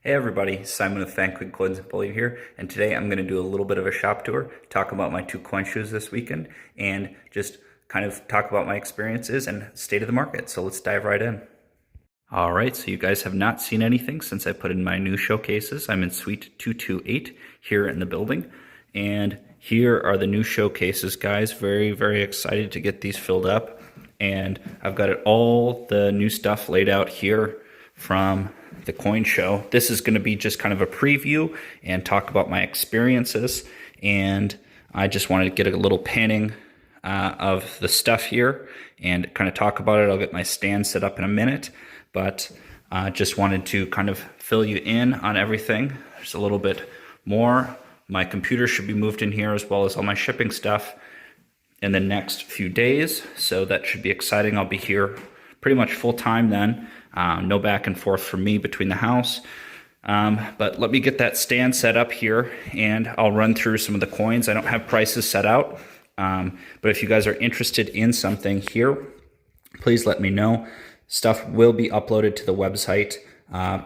Hey everybody, Simon with Quigg Coins and Bullion here, and today I'm going to do a little bit of a shop tour, talk about my two coin shoes this weekend, and just kind of talk about my experiences and state of the market. So let's dive right in. All right, so you guys have not seen anything since I put in my new showcases. I'm in Suite 228 here in the building, and here are the new showcases, guys. Very, very excited to get these filled up, and I've got all the new stuff laid out here from the coin show. This is going to be just kind of a preview and talk about my experiences, and I just wanted to get a little panning of the stuff here and kind of talk about it. I'll get my stand set up in a minute, but just wanted to kind of fill you in on everything. There's a little bit more. My computer should be moved in here, as well as all my shipping stuff, in the next few days, so that should be exciting. I'll be here pretty much full time then. No back and forth for me between the house. But let me get that stand set up here, and I'll run through some of the coins. I don't have prices set out, but if you guys are interested in something here, please let me know. Stuff will be uploaded to the website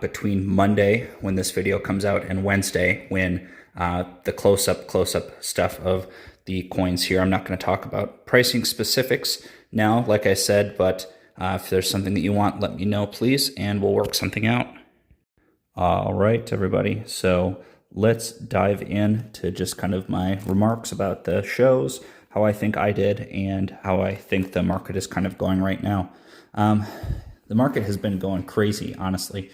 between Monday, when this video comes out, and Wednesday, when the close-up stuff of the coins here. I'm not going to talk about pricing specifics now, like I said, but if there's something that you want, let me know, please, and we'll work something out. All right, everybody. So let's dive into just kind of my remarks about the shows, how I think I did, and how I think the market is kind of going right now. The market has been going crazy, honestly.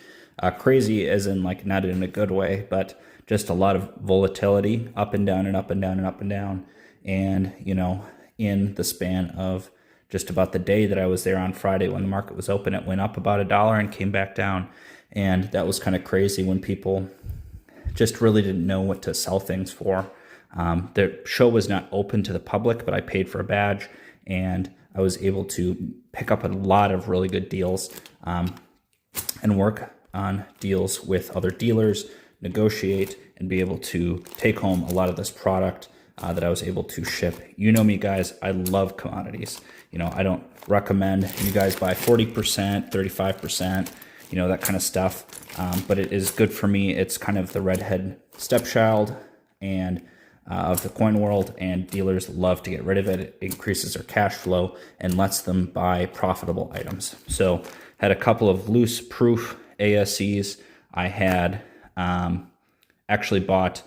Crazy as in, like, not in a good way, but just a lot of volatility, up and down and up and down and up and down. And, you know, in the span of just about the day that I was there on Friday when the market was open, it went up about $1 and came back down. And that was kind of crazy when people just really didn't know what to sell things for. The show was not open to the public, but I paid for a badge, and I was able to pick up a lot of really good deals and work on deals with other dealers, negotiate, and be able to take home a lot of this product that I was able to ship. You know me, guys, I love commodities. You know, I don't recommend you guys buy 40%, 35%, you know, that kind of stuff. But it is good for me. It's kind of the redhead stepchild and of the coin world, and dealers love to get rid of it. It increases their cash flow and lets them buy profitable items. So had a couple of loose proof ASCs. I had actually bought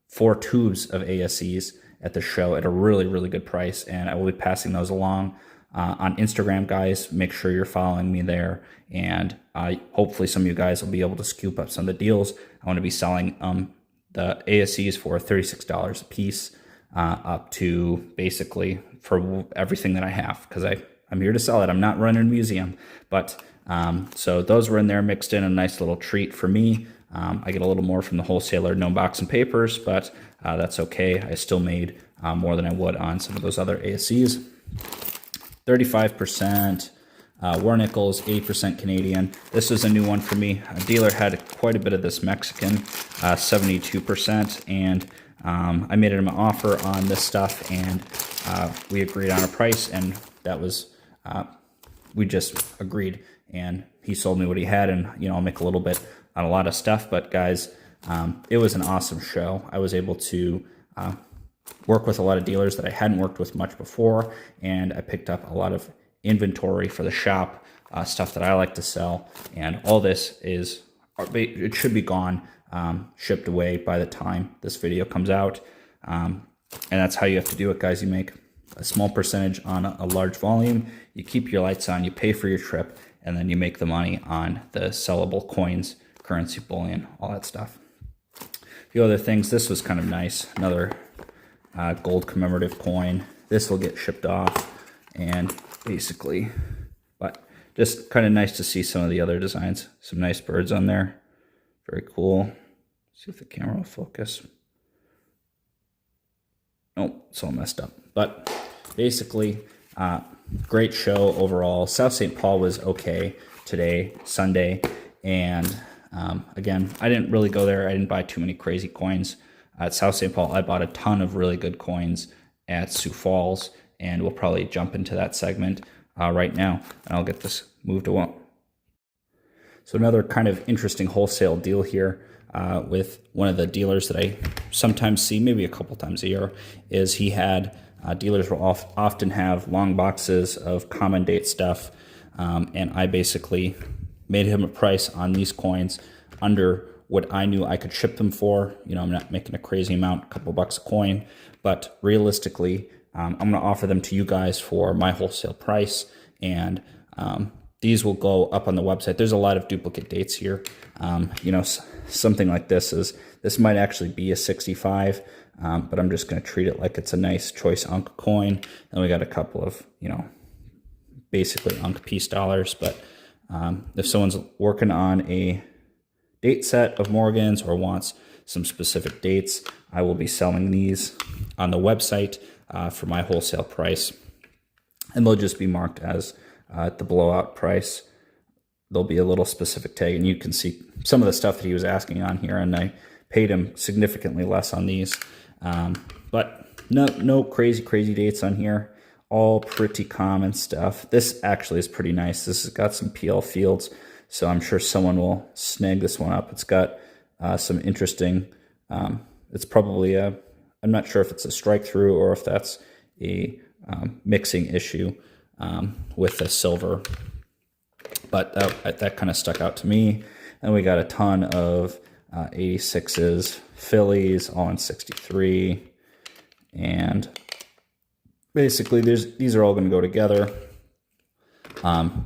4 tubes of ASCs at the show at a really, really good price, and I will be passing those along on Instagram, guys. Make sure you're following me there, and hopefully some of you guys will be able to scoop up some of the deals. I want to be selling the ASCs for $36 a piece, up to basically for everything that I have, because I'm here to sell it. I'm not running a museum, but so those were in there, mixed in, a nice little treat for me. I get a little more from the wholesaler, no box and papers, but that's okay. I still made more than I would on some of those other ASCs. 35% war nickels, 80% Canadian. This is a new one for me. A dealer had quite a bit of this Mexican, 72%, and I made him an offer on this stuff, and we agreed on a price, and that was, we just agreed, and he sold me what he had, and, you know, I'll make a little bit on a lot of stuff. But guys, it was an awesome show. I was able to work with a lot of dealers that I hadn't worked with much before, and I picked up a lot of inventory for the shop, stuff that I like to sell, and all this is, it should be gone, shipped away by the time this video comes out. And that's how you have to do it, guys. You make a small percentage on a large volume, you keep your lights on, you pay for your trip, and then you make the money on the sellable coins, currency, bullion, all that stuff. A few other things. This was kind of nice. Another gold commemorative coin. This will get shipped off, and basically, but just kind of nice to see some of the other designs. Some nice birds on there. Very cool. See if the camera will focus. Oh, it's all messed up. But basically, great show overall. South St. Paul was okay today, Sunday, and again, I didn't really go there. I didn't buy too many crazy coins. At South St. Paul, I bought a ton of really good coins at Sioux Falls, and we'll probably jump into that segment right now, and I'll get this moved along. So another kind of interesting wholesale deal here with one of the dealers that I sometimes see, maybe a couple times a year, is he had dealers will often have long boxes of common date stuff, and I basically made him a price on these coins under what I knew I could ship them for. I'm not making a crazy amount, a couple bucks a coin, but realistically, I'm going to offer them to you guys for my wholesale price, and these will go up on the website. There's a lot of duplicate dates here. Something like this might actually be a 65, but I'm just going to treat it like it's a nice choice Unk coin. And we got a couple of, basically Unk piece dollars. But if someone's working on a date set of Morgans or wants some specific dates, I will be selling these on the website for my wholesale price. And they'll just be marked as the blowout price. There'll be a little specific tag, and you can see some of the stuff that he was asking on here, and I paid him significantly less on these. But no crazy dates on here. All pretty common stuff. This actually is pretty nice. This has got some PL fields, so I'm sure someone will snag this one up. It's got some interesting, it's probably I'm not sure if it's a strike through or if that's a mixing issue with the silver. But that kind of stuck out to me. And we got a ton of 86s, Phillies, all in 63. And basically, these are all going to go together.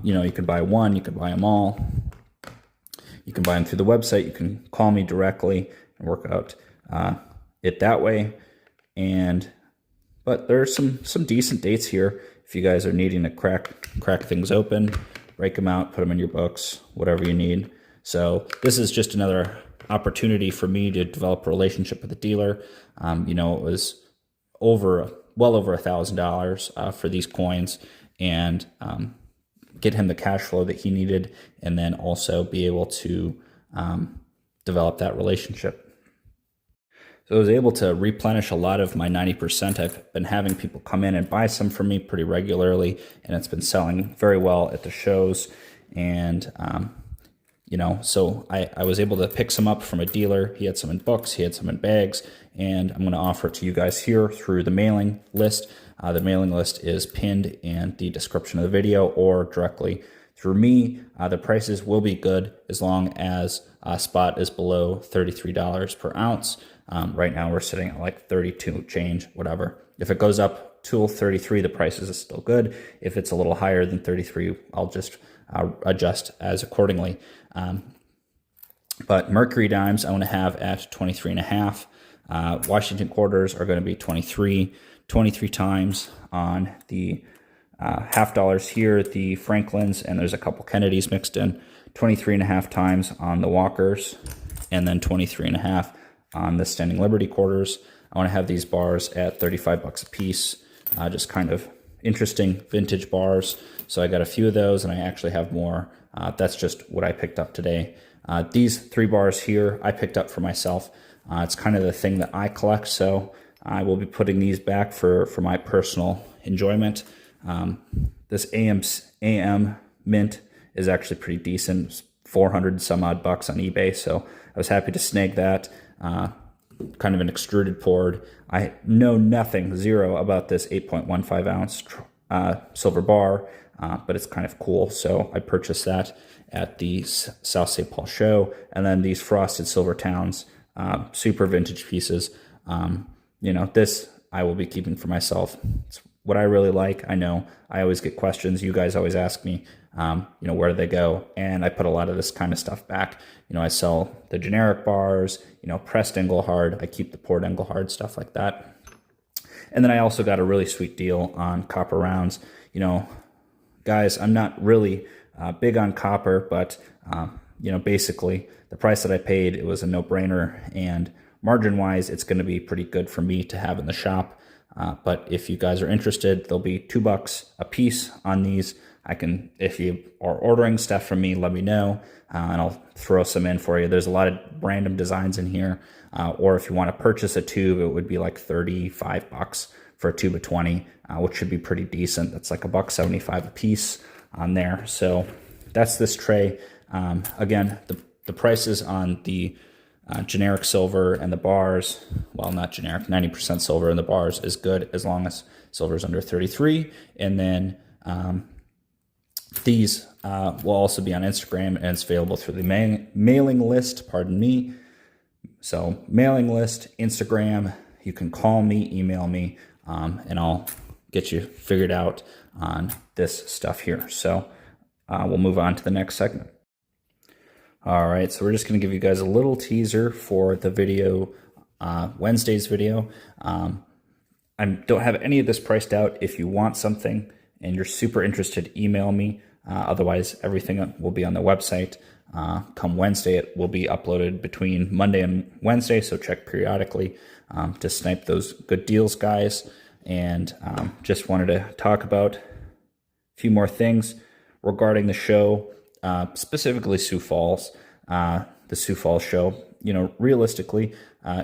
You could buy one, you could buy them all. You can buy them through the website. You can call me directly and work out it that way. But there are some decent dates here if you guys are needing to crack things open. Break them out, put them in your books, whatever you need. So this is just another opportunity for me to develop a relationship with a dealer. It was well over $1,000 for these coins, and get him the cash flow that he needed, and then also be able to develop that relationship. So I was able to replenish a lot of my 90%. I've been having people come in and buy some from me pretty regularly, and it's been selling very well at the shows. And, so I was able to pick some up from a dealer. He had some in books, he had some in bags, and I'm going to offer it to you guys here through the mailing list. The mailing list is pinned in the description of the video or directly through me. The prices will be good as long as spot is below $33 per ounce. Right now we're sitting at like 32 change, whatever. If it goes up to 33, the prices is still good. If it's a little higher than 33, I'll just adjust as accordingly. But Mercury dimes I want to have at 23.5. Washington quarters are going to be 23 times on the half dollars here, the Franklins, and there's a couple Kennedys mixed in. 23.5 times on the Walkers, and then 23.5 on the Standing Liberty quarters. I want to have these bars at 35 bucks a piece. Just kind of interesting vintage bars. So I got a few of those, and I actually have more. That's just what I picked up today. These 3 bars here I picked up for myself. It's kind of the thing that I collect, so I will be putting these back for my personal enjoyment. This AM mint is actually pretty decent. It's 400 some odd bucks on eBay, so I was happy to snag that. Kind of an extruded poured. I know nothing, zero, about this 8.15 ounce silver bar, but it's kind of cool, so I purchased that at the South St. Paul show. And then these frosted silver towns, super vintage pieces. This I will be keeping for myself. It's what I really like. I know I always get questions. You guys always ask me, where do they go? And I put a lot of this kind of stuff back. I sell the generic bars, pressed Engelhard. I keep the poured Engelhard, stuff like that. And then I also got a really sweet deal on copper rounds. Guys, I'm not really big on copper, but, basically the price that I paid, it was a no-brainer. And margin-wise, it's going to be pretty good for me to have in the shop. But if you guys are interested, there'll be $2 a piece on these. If you are ordering stuff from me, let me know, and I'll throw some in for you. There's a lot of random designs in here. Or if you want to purchase a tube, it would be like 35 bucks for a tube of 20, which should be pretty decent. That's like $1.75 a piece on there. So that's this tray. Again, the prices on the generic silver and the bars, well, not generic, 90% silver in the bars is good as long as silver is under 33. And then these will also be on Instagram, and it's available through the mailing list, pardon me. So mailing list, Instagram, you can call me, email me, and I'll get you figured out on this stuff here. So we'll move on to the next segment. All right, so we're just going to give you guys a little teaser for the video, Wednesday's video. I don't have any of this priced out. If you want something and you're super interested, email me. Otherwise, everything will be on the website. Come Wednesday, it will be uploaded between Monday and Wednesday, so check periodically to snipe those good deals, guys. And just wanted to talk about a few more things regarding the show. Specifically Sioux Falls, the Sioux Falls show. You know, realistically,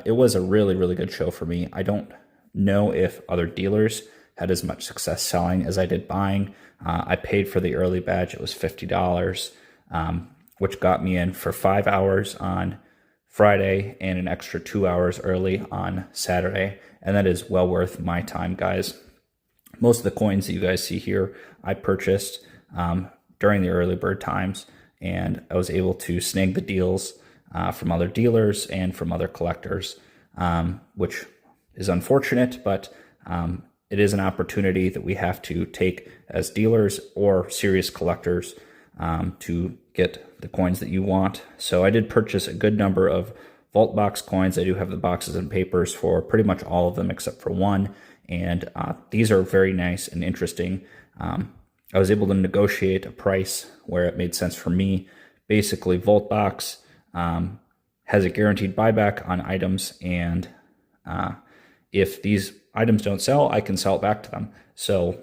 it was a really, really good show for me. I don't know if other dealers had as much success selling as I did buying. I paid for the early badge. It was $50, which got me in for 5 hours on Friday and an extra 2 hours early on Saturday. And that is well worth my time, guys. Most of the coins that you guys see here, I purchased during the early bird times, and I was able to snag the deals from other dealers and from other collectors, which is unfortunate, but it is an opportunity that we have to take as dealers or serious collectors to get the coins that you want. So I did purchase a good number of vault box coins. I do have the boxes and papers for pretty much all of them except for one, and these are very nice and interesting. I was able to negotiate a price where it made sense for me. Basically, Vault Box has a guaranteed buyback on items, and if these items don't sell, I can sell it back to them. So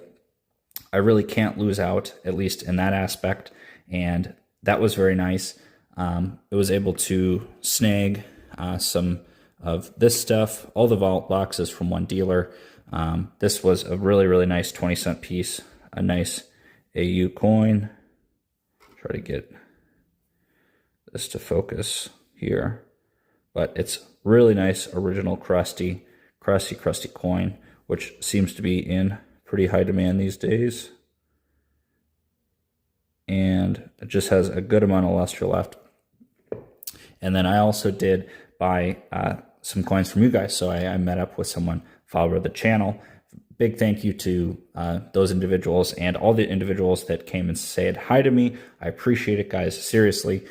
I really can't lose out, at least in that aspect, and that was very nice. I was able to snag some of this stuff, all the Vault Boxes from one dealer. This was a really, really nice 20-cent piece, a nice AU coin. Try to get this to focus here, but it's really nice original crusty coin, which seems to be in pretty high demand these days, and it just has a good amount of luster left. And then I also did buy some coins from you guys, so I met up with someone, follower of the channel. Big thank you to those individuals and all the individuals that came and said hi to me. I appreciate it, guys. Seriously,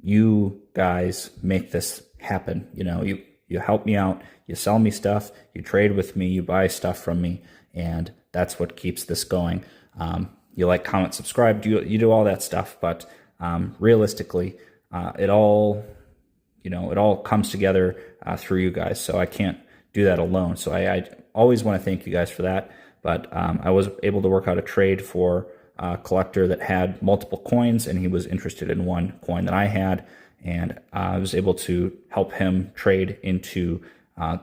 you guys make this happen. You know, you help me out. You sell me stuff. You trade with me. You buy stuff from me, and that's what keeps this going. You like, comment, subscribe. You do all that stuff, but realistically, it all comes together through you guys. So I can't do that alone. So I always want to thank you guys for that. But I was able to work out a trade for a collector that had multiple coins, and he was interested in one coin that I had, and I was able to help him trade into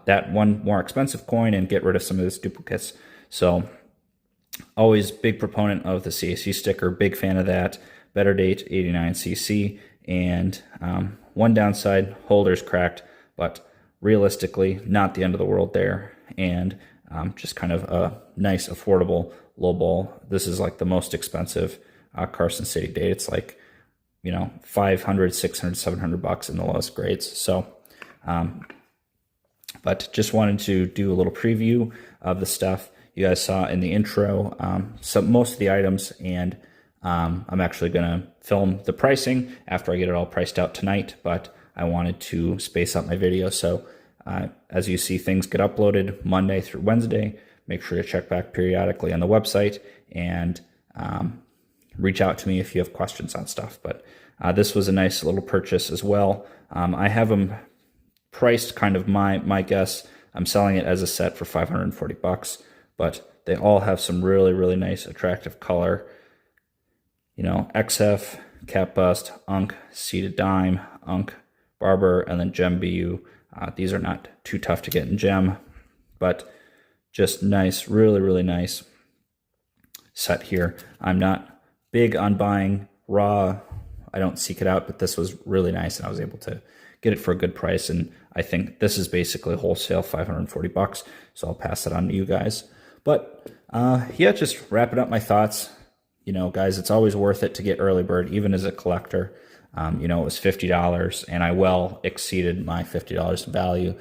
that one more expensive coin and get rid of some of his duplicates. So always big proponent of the CAC sticker, big fan of that. Better date 89cc, and one downside, holders cracked, but realistically not the end of the world there, and just kind of a nice affordable low ball. This is like the most expensive Carson City date. It's like, you know, 500, 600, 700 bucks in the lowest grades. So but just wanted to do a little preview of the stuff you guys saw in the intro, most of the items, and I'm actually going to film the pricing after I get it all priced out tonight, but I wanted to space out my video. So as you see, things get uploaded Monday through Wednesday. Make sure to check back periodically on the website, and reach out to me if you have questions on stuff. But this was a nice little purchase as well. I have them priced kind of my guess. I'm selling it as a set for 540 bucks, but they all have some really, really nice, attractive color. You know, XF, Cap Bust, Unk, Seeded Dime, Unk, Barber, and then Gem BU. These are not too tough to get in Gem, but just nice, really, really nice set here. I'm not big on buying raw I don't seek it out, but this was really nice, and I was able to get it for a good price. And I think this is basically wholesale, $540. So I'll pass it on to you guys. But yeah, just wrapping up my thoughts. You know, guys, it's always worth it to get early bird, even as a collector. You know, it was $50, and I well exceeded my $50 value.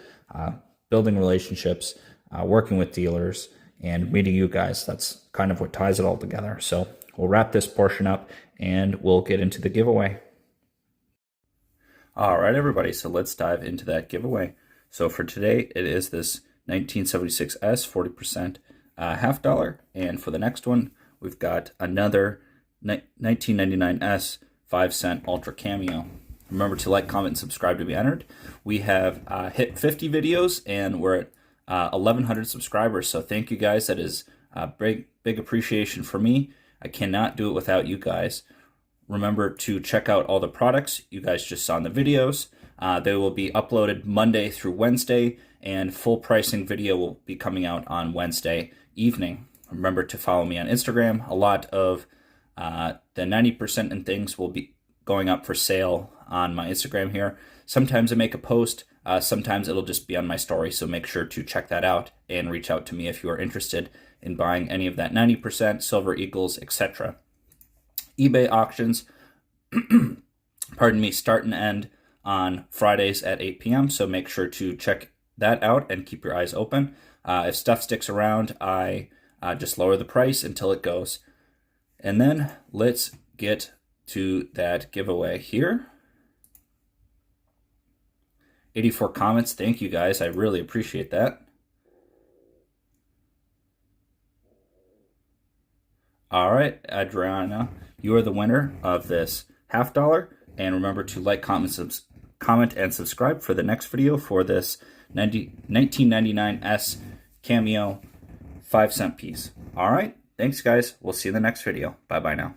Building relationships, working with dealers, and meeting you guys. That's kind of what ties it all together. So we'll wrap this portion up, and we'll get into the giveaway. All right, everybody, so let's dive into that giveaway. So for today, it is this 1976S 40% half dollar, and for the next one, we've got another 1999S 5-cent Ultra Cameo. Remember to like, comment, and subscribe to be entered. We have hit 50 videos, and we're at 1,100 subscribers, so thank you guys. That is big appreciation for me. I cannot do it without you guys. Remember to check out all the products you guys just saw in the videos. They will be uploaded Monday through Wednesday, and full pricing video will be coming out on Wednesday evening. Remember to follow me on Instagram. A lot of the 90% and things will be going up for sale on my Instagram here. Sometimes I make a post, sometimes it'll just be on my story, so make sure to check that out and reach out to me if you are interested in buying any of that 90%, Silver Eagles, etc. eBay auctions, pardon me, start and end on Fridays at 8 p.m., so make sure to check that out and keep your eyes open. If stuff sticks around, I just lower the price until it goes. And then let's get to that giveaway here. 84 comments. Thank you guys. I really appreciate that. All right, Adriana, you are the winner of this half dollar. And remember to like, comment, and subscribe for the next video for this 1999S Cameo 5-cent piece. All right, thanks guys. We'll see you in the next video. Bye-bye now.